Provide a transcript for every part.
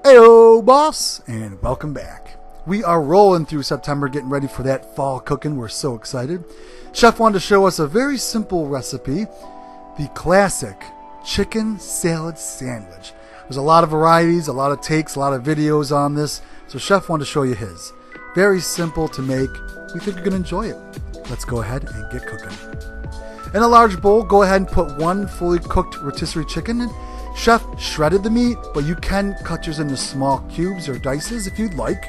Heyo, boss, and welcome back. We are rolling through September, getting ready for that fall cooking. We're so excited. Chef wanted to show us a very simple recipe, the classic chicken salad sandwich. There's a lot of varieties, a lot of takes, a lot of videos on this, so Chef wanted to show you his. Very simple to make. We think you're going to enjoy it. Let's go ahead and get cooking. In a large bowl, go ahead and put one fully cooked rotisserie chicken in. Chef shredded the meat, but you can cut yours into small cubes or dices if you'd like.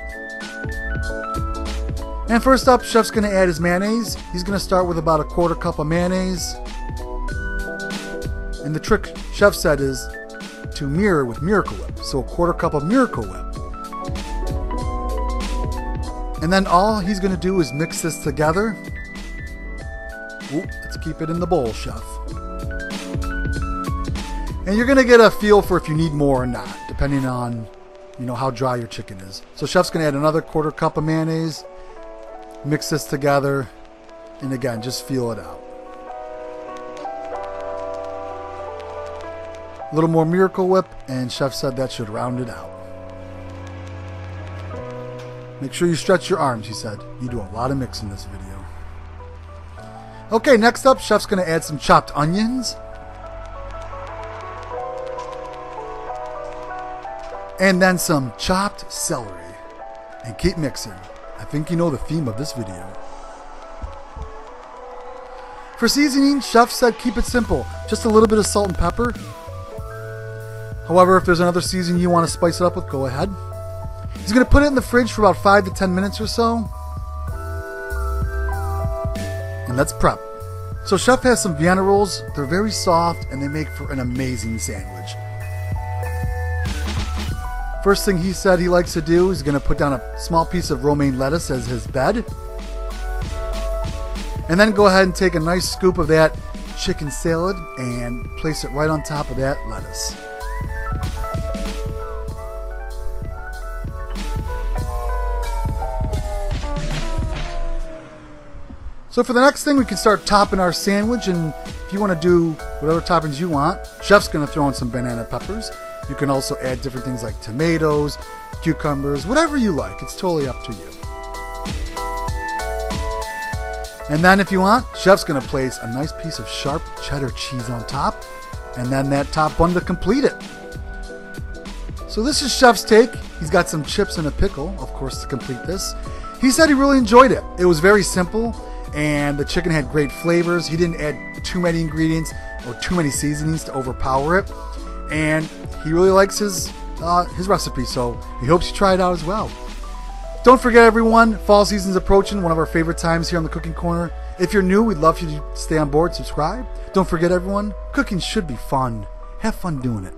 And first up, Chef's going to add his mayonnaise. He's going to start with about a quarter cup of mayonnaise. And the trick, Chef said, is to mirror with Miracle Whip. So a quarter cup of Miracle Whip. And then all he's going to do is mix this together. Ooh, let's keep it in the bowl, Chef. And you're going to get a feel for if you need more or not, depending on, how dry your chicken is. So Chef's going to add another quarter cup of mayonnaise. Mix this together. And again, just feel it out. A little more Miracle Whip, and Chef said that should round it out. Make sure you stretch your arms, he said. You do a lot of mixing in this video. Okay, next up, Chef's going to add some chopped onions. And then some chopped celery. And keep mixing. I think you know the theme of this video. For seasoning, Chef said keep it simple. Just a little bit of salt and pepper. However, if there's another seasoning you want to spice it up with, go ahead. He's going to put it in the fridge for about 5 to 10 minutes or so. And let's prep. So Chef has some Vienna rolls. They're very soft and they make for an amazing sandwich. First thing he said he likes to do is going to put down a small piece of romaine lettuce as his bed. And then go ahead and take a nice scoop of that chicken salad and place it right on top of that lettuce. So for the next thing, we can start topping our sandwich, and if you want to do whatever toppings you want, Chef's going to throw in some banana peppers. You can also add different things like tomatoes, cucumbers, whatever you like. It's totally up to you. And then if you want, Chef's going to place a nice piece of sharp cheddar cheese on top, and then that top bun to complete it. So this is Chef's take. He's got some chips and a pickle, of course, to complete this. He said he really enjoyed it. It was very simple. And the chicken had great flavors. He didn't add too many ingredients or too many seasonings to overpower it. And he really likes his recipe, so he hopes you try it out as well. Don't forget, everyone, fall season's approaching, one of our favorite times here on the Cooking Corner. If you're new, we'd love for you to stay on board, subscribe. Don't forget, everyone, cooking should be fun. Have fun doing it.